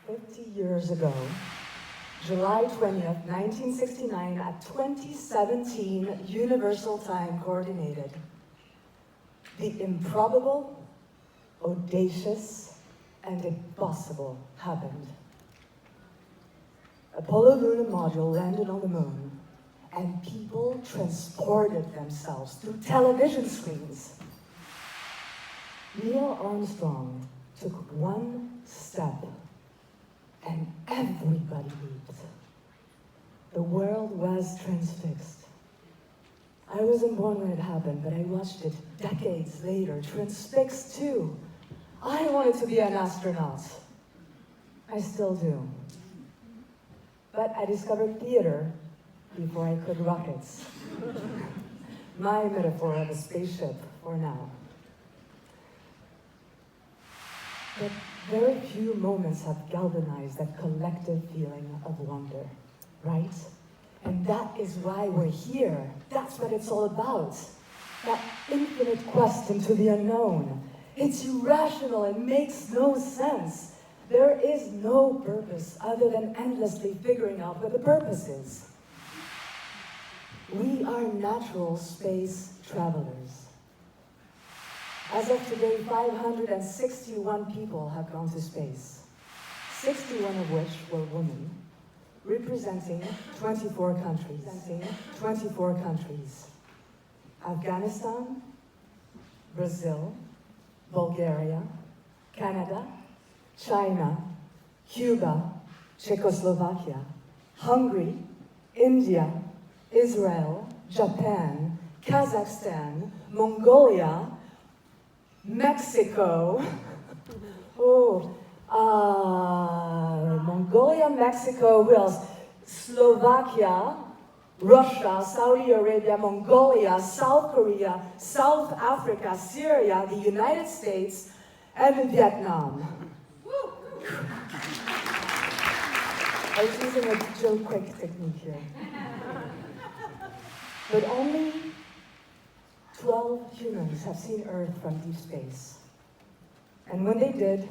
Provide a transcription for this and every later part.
50 years ago, July 20th, 1969, at 2017 Universal Time Coordinated, the improbable, audacious, and impossible happened. Apollo lunar module landed on the moon, and people transported themselves through television screens. Neil Armstrong took one step, and everybody leaped. The world was transfixed. I wasn't born when it happened, but I watched it decades later, transfixed too. I wanted to be an astronaut. I still do. But I discovered theater before I could rockets. My metaphor of a spaceship for now. But very few moments have galvanized that collective feeling of wonder, right? And that is why we're here. That's what it's all about. That infinite quest into the unknown. It's irrational and makes no sense. There is no purpose other than endlessly figuring out what the purpose is. We are natural space travelers. As of today, 561 people have gone to space, 61 of which were women, representing 24 countries. Afghanistan, Brazil, Bulgaria, Canada, China, Cuba, Czechoslovakia, Hungary, India, Israel, Japan, Kazakhstan, Mongolia, Mexico, Mongolia, Mexico, who else? Slovakia, Russia, Saudi Arabia, Mongolia, South Korea, South Africa, Syria, the United States, and Vietnam. I was using a Joe Quick technique here. But only 12 humans have seen Earth from deep space. And when they did,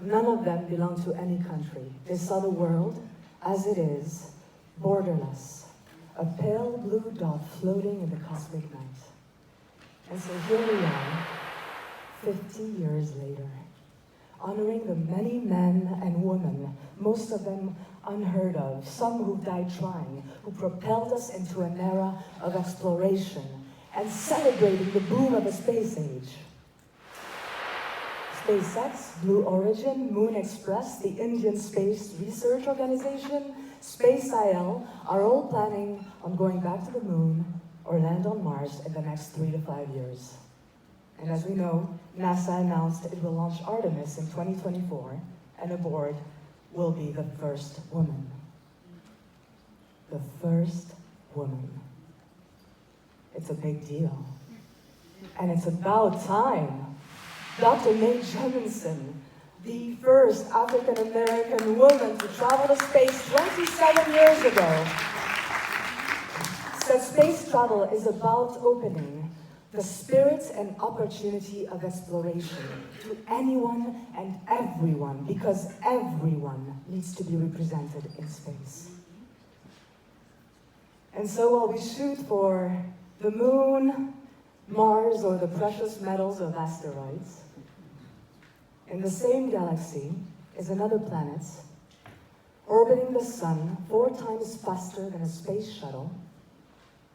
none of them belonged to any country. They saw the world as it is, borderless, a pale blue dot floating in the cosmic night. And so here we are, 50 years later, honoring the many men and women, most of them unheard of, some who died trying, who propelled us into an era of exploration, and celebrating the boom of the space age. SpaceX, Blue Origin, Moon Express, the Indian Space Research Organization, Space IL are all planning on going back to the moon or land on Mars in the next 3 to 5 years. And as we know, NASA announced it will launch Artemis in 2024, and aboard will be the first woman. The first woman. It's a big deal. And it's about time. Dr. Mae Jemison, the first African-American woman to travel to space 27 years ago, said space travel is about opening the spirit and opportunity of exploration to anyone and everyone, because everyone needs to be represented in space. And so while we shoot for the moon, Mars, or the precious metals of asteroids, in the same galaxy is another planet orbiting the sun 4 times faster than a space shuttle,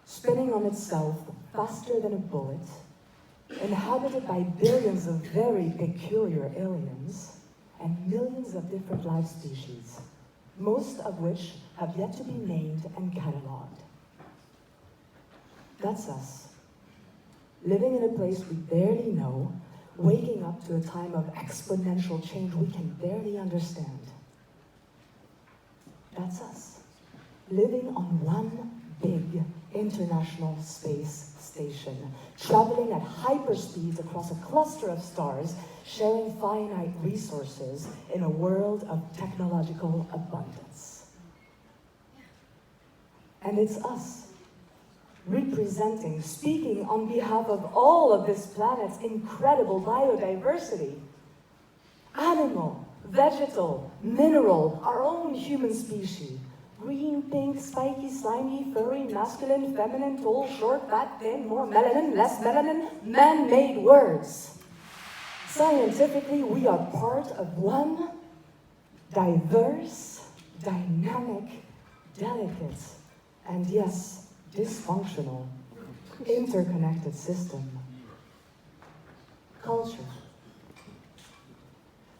spinning on itself faster than a bullet, inhabited by billions of very peculiar aliens and millions of different life species, most of which have yet to be named and cataloged. That's us, living in a place we barely know, waking up to a time of exponential change we can barely understand. That's us, living on one big international space station, traveling at hyperspeeds across a cluster of stars, sharing finite resources in a world of technological abundance. And it's us, representing, speaking on behalf of all of this planet's incredible biodiversity. Animal, vegetal, mineral, our own human species. Green, pink, spiky, slimy, furry, masculine, feminine, tall, short, fat, thin, more melanin, less melanin, man-made words. Scientifically, we are part of one diverse, dynamic, delicate, and yes, dysfunctional, interconnected system. Culture.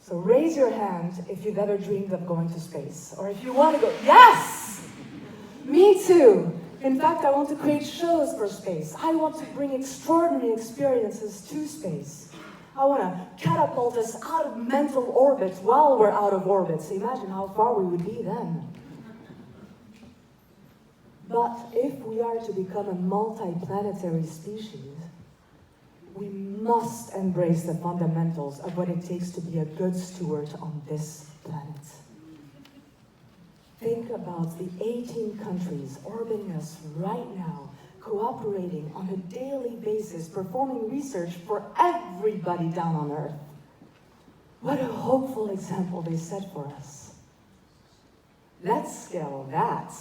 So raise your hand if you've ever dreamed of going to space, or if you want to go. Yes! Me too. In fact, I want to create shows for space. I want to bring extraordinary experiences to space. I want to catapult us out of mental orbit while we're out of orbit. So imagine how far we would be then. But if we are to become a multi-planetary species, we must embrace the fundamentals of what it takes to be a good steward on this planet. Think about the 18 countries orbiting us right now, cooperating on a daily basis, performing research for everybody down on Earth. What a hopeful example they set for us. Let's scale that.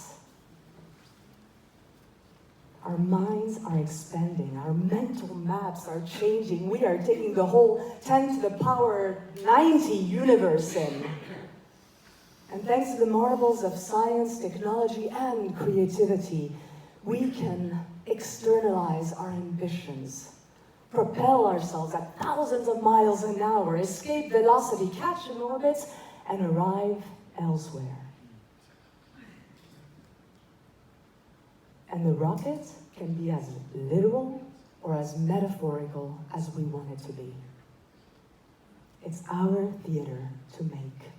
Our minds are expanding, our mental maps are changing. We are taking the whole 10 to the power 90 universe in. And thanks to the marvels of science, technology, and creativity, we can externalize our ambitions, propel ourselves at thousands of miles an hour, escape velocity, catch an orbit, and arrive elsewhere. And the rocket can be as literal or as metaphorical as we want it to be. It's our theater to make.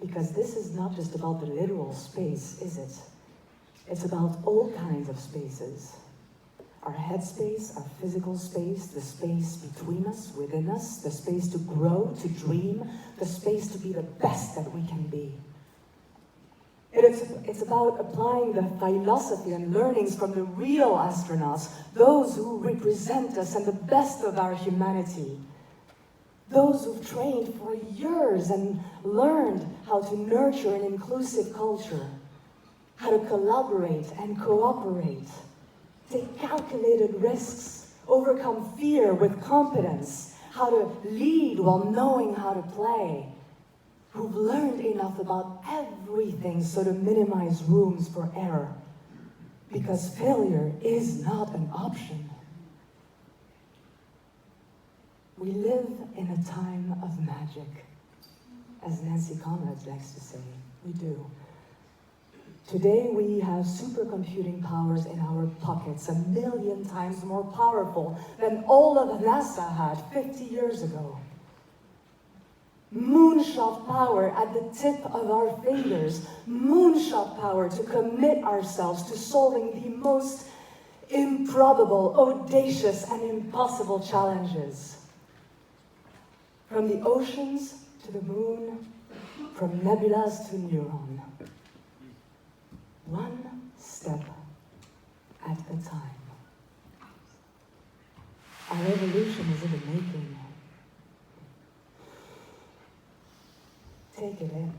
Because this is not just about the literal space, is it? It's about all kinds of spaces. Our head space, our physical space, the space between us, within us, the space to grow, to dream, the space to be the best that we can be. It's about applying the philosophy and learnings from the real astronauts, those who represent us and the best of our humanity. Those who've trained for years and learned how to nurture an inclusive culture, how to collaborate and cooperate, take calculated risks, overcome fear with competence, how to lead while knowing how to play, who've learned enough about everything so to minimize rooms for error, because failure is not an option. We live in a time of magic, as Nancy Conrad likes to say. We do. Today we have supercomputing powers in our pockets, 1 million times more powerful than all of NASA had 50 years ago. Moonshot power at the tip of our fingers. Moonshot power to commit ourselves to solving the most improbable, audacious, and impossible challenges. From the oceans to the moon, from nebulas to Neuron. One step at a time. Our revolution is in the making. Take it in.